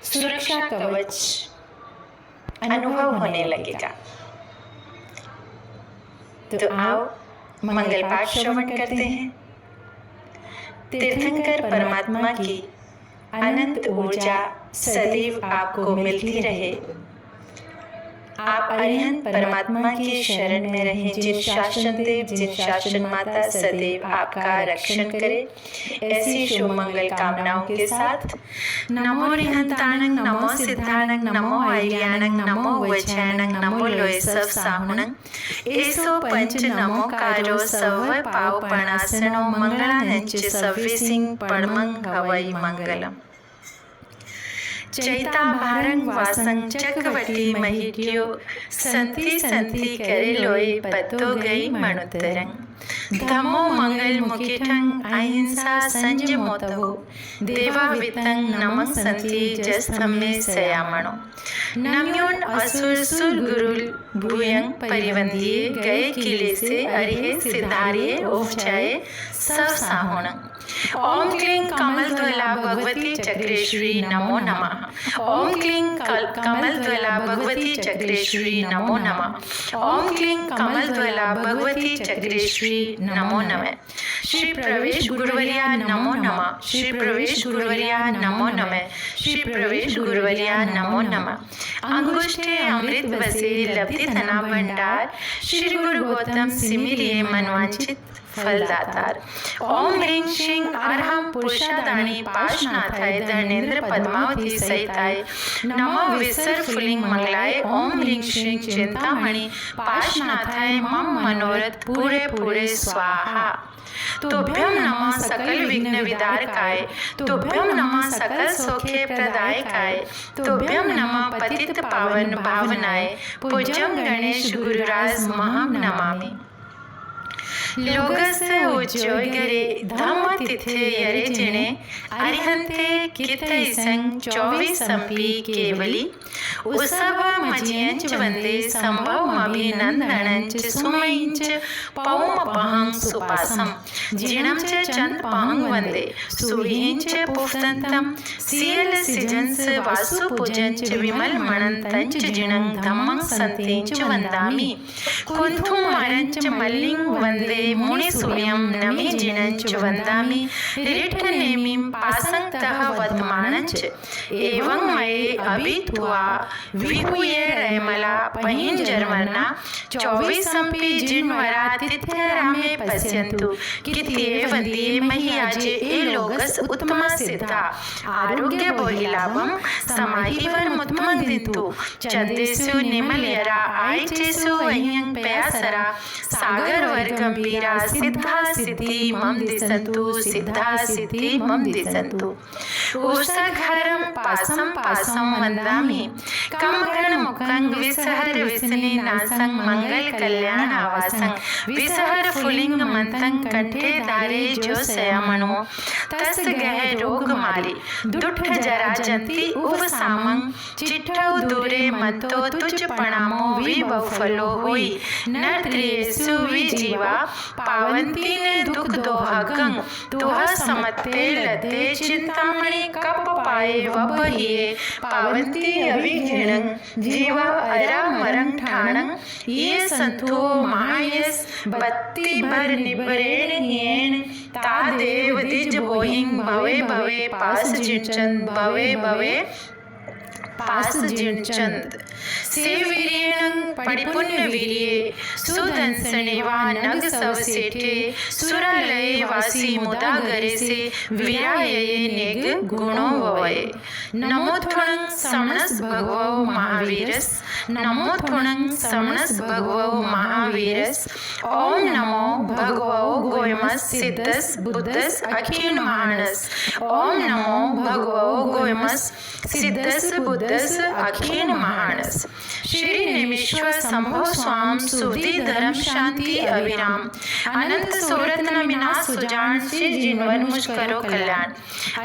सुरक्षा कवच अनुभव होने लगेगा। तो आओ मंगल पाठ श्रवण करते हैं। तीर्थंकर परमात्मा की अनंत ऊर्जा सदैव आपको मिलती रहे। आप अरिहंत परमात्मा की शरण में रहें। जिन शासन देव, जिन शासन माता सदैव आपका रक्षण करे, ऐसी शुभ मंगल कामनाओं के साथ नमो रिहंताणं, नमो सिद्धाणं, नमो ऐल्याणं, नमो वज्राणं, नमो लोय सब साहुणं, एसो पंच नमो कारो सव पाव पणासनो मंगलानंच सव्यसिंग पणमंग हवई मंगलम। चैता भारंग वासंग चकवटी महिट्यो संति संति करे लोय पतो गई मणुतरंग। धमो मंगल मुकिठंग अहिंसा संज मोतवो देवा वितंग नमः संति जस्तम्मे सयामणो। नम्योन असुर सुर गुरुल भूयंग परिवंदिये गए किले से अरिहे सिद्धारिये ओवचाये सब साहुणंग। ओम क्लीं कमलध्वला भगवती चक्रेश्वरी नमो नमः। ओम क्लीं कमलध्वला भगवती चक्रेश्वरी नमो नमः। ओम क्लीं कमलध्वला भगवती चक्रेश्वरी नमो नमः। श्री प्रवेश गुरुवर्या नमो नमः। श्री प्रवेश गुरुवर्या नमो नमः। श्री प्रवेश गुरुवर्या नमो नमः। अंगुष्ठे अमृत बसे लब्धि धना भंडार, श्री गुरु गौतम सिमिलिये मनवांचित फलदातार। ओम ह्रीं श्रीं अरहं पुरुषादाणी पाशनाथाय धर्मेंद्र पद्मावती सहिताय नमो विसर फुलिंग मंगलाय। ओम ह्रीं श्रीं चिंतामणि पाशनाथाय मम मनोरथ पूरे पूरे स्वाहा। तुभ्यं नमः सकल विघ्न विदारकाय, तुभ्यं नमः सकल सौख्य प्रदायकाय, तुभ्यं नमः पतित पावन भावनाय, पूज्यं गणेश गुरुराज महं नमामि। लोगस उज्जोयगरे धम्म तिथे यरे जिणे अरिहंते कितै संग 24 संपी केवली उसव मजियंच वंदे संभव अभिनंदनंच सुमयंच पौम पहं सुपासम जिणं च चंद पहं वंदे सुहींच पुफ्तंतम सियल सिजंस वासु पूजंच विमल मणंतंच जिणं धम्मं संतेंच वंदामि कुंथुम मरंच मल्लिंग वंदे मुनिसुल्यं नमि जिणंच वंदामि रिठ नेमिं पासंतः वदमानंच एवं मये अभित्वा विहुये रैमला पहिं जर्मना 24 संपि जिन्वरा तिथ्यरामे पश्यन्तु कित्ये वंदिये मह्याजे ए लोगस उत्तमा सिद्धा आरोग्य बोहिलाभं समाहिवर मुत्मंदिन्तु चंदेसु निमलयरा आयचेसु अह्यं पयासरा सागर वर्गंभीरा सिद्धा सिद्धि मम दिसन्तु सिद्धा सिद्धि मम दिसन्तु। उषघरं पासं पासं वन्दामि कमगण मुखं विसहर विसने नासं मंगल कल्याण आवासं विसहर फुलिंग मंतं कंठे दारे जो सयामणो तस गह रोग माली दुष्ट जरा जंती उव सामं चिट्ठौ दूरे मतो तुझ पणामो विभव फलो हुई नर्त्रेसु विजीवा पावंती ने दुख दोहगं तुह समते लते चिंतामणि कप पाए वबहिए पावंती अविघ्नं जीवा अरा मरं ठाणं ये संतो महायस बत्ती भर निबरेण येण ता देव दिज बोहिं भवे भवे पास जिचंद भवे भवे पास जिचंद से वीर्यं परिपुण्य वीर्ये सुदंसनेवा नग सव सेठे सुरालय वासी मुदा गरे से विराये नेग गुणो वये। नमो थुणं समणस भगवो महावीरस, नमो थुणं समणस भगवो महावीरस। ओम नमो भगवो गोयमस सिद्धस बुद्धस अखिल महानस। ओम नमो भगवो गोयमस सिद्धस बुद्धस उदस अखिन महानस। श्री निमिश्वर संभव स्वाम सुधि धर्म शांति अविराम। अनंत सुरत्न मिना सुजान श्री जिनवर मुझ करो कल्याण।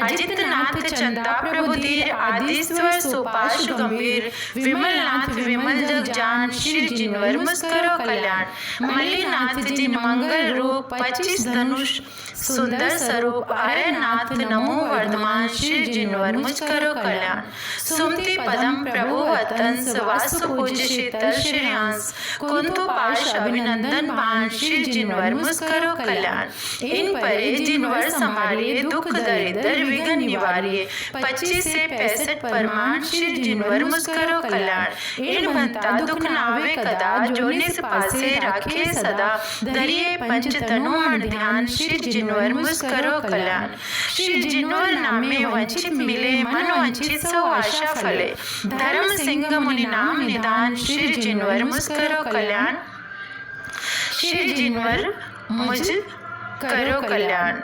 अजित नाथ चंदा प्रभु धीर आदिस्वर सुपाश गंभीर। विमल नाथ विमल जग जान श्री जिनवर मुझ करो कल्याण। मलिनाथ जिन मंगल रूप 25 धनुष सुंदर स्वरूप। अरे नाथ नमो वर्धमान श्री जिनवर मुझ करो कल्याण। सुमति पदम प्रभु वतंस वासु पूज्य शीतल श्रेयांस। कुंतु पाश अभिनंदन बाण श्री जिनवर मुझ करो कल्याण। इन परे जिनवर संभालिए दुख दरिद्र विघ्न निवारिए। 25 से 65 परमान श्री जिनवर मुझ करो कल्याण। इन भंता दुख नावे कदा जो निस पासे राखे सदा। धरिए पंच तनु मन ध्यान श्री जिनवर मुझ करो कल्याण। श्री जिनवर नामे वंचित मिले मन वंचित सो आशा फले। धर्म सिंह मुनि नाम निदान श्री जिनवर मुझ करो कल्याण। श्री जिनवर मुझ करो कल्याण।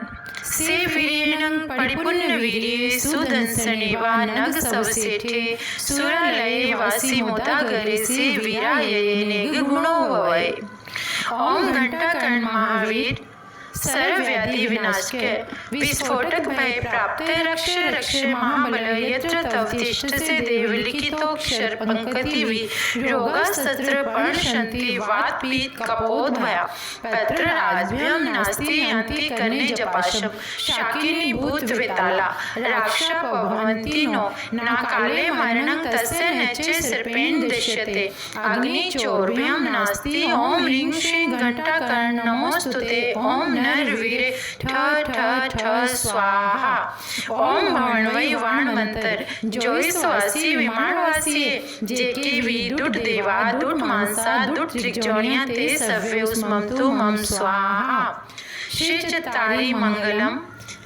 से वीर्यनं परिपूर्ण वीर्ये सुदंसनिवा नग सब सेठे। सुरालये वासी मुदा करे से वीराये नेग गुणो वै। ओम घंटा कर्ण महावीर सर्व व्याधि विनाश के। विस्फोटक भय प्राप्त रक्ष रक्ष महाबल यत्र तव तिष्ठ से देव लिखितोक्षर पंकति वि। रोगा सत्र पर्णशन्ति वात पीत कपोद भया। पत्र राजभ्यम नास्ति यन्ति कन्ने जपाशम। शाकिनी भूत विताला राक्षा भवन्ति नो। नाकाले मरणं तस्य नचे सर्पेण दृश्यते। अग्नि चोर्भ्यम नास्ति। ओम ह्रीं श्रीं घंटाकर्ण नमोस्तुते। ओम नर वीरे ठ ठ ठ स्वाहा। ओम भवनवै वाण मंत्र जोई स्वासी विमानवासी। जेके वी दुट देवा दुट मानसा दुट त्रिजोनिया ते सव्य उस्मम तु मम स्वाहा। श्री चतारी मंगलम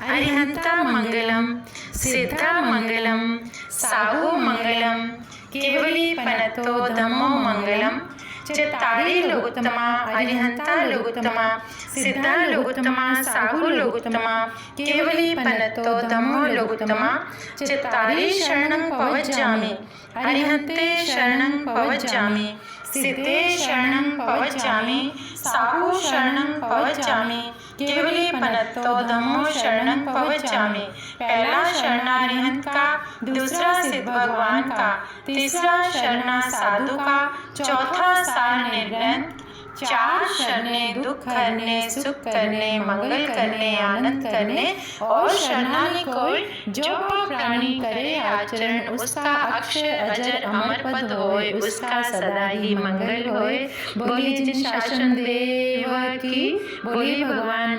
अरिहंता मंगलम सिद्धा मंगलम साहु मंगलम केवली पनतो धम्मो मंगलम। चतारी लोगोत्तमा अरिहंता लोगोत्तमा सिद्धा लोगोत्तमा साहु लोगोत्तमा केवली पनतो धम्मो लोगोत्तमा। चतारी शरणं पवज्जामि अरिहंते शरणं पवज्जामि। सिद्धे शरणं पवज्जामि साहु शरणं पवज्जामि। केवली पनतो धम्मो शरणं पवज्जामि। पहला शरणा अरिहंत का, दूसरा सिद्ध भगवान का, तीसरा शरणा साधु का, चौथा सार निर्ग्रंथ। 4 शरणे दुख करने सुख करने मंगल करने आनंद करने। और शरणागति कोई जो प्राणी करे आचरण उसका अक्षय अजर अमर पद होय। उसका सदा ही मंगल होय। बोलिए जिन शासन देव की। बोलिए भगवान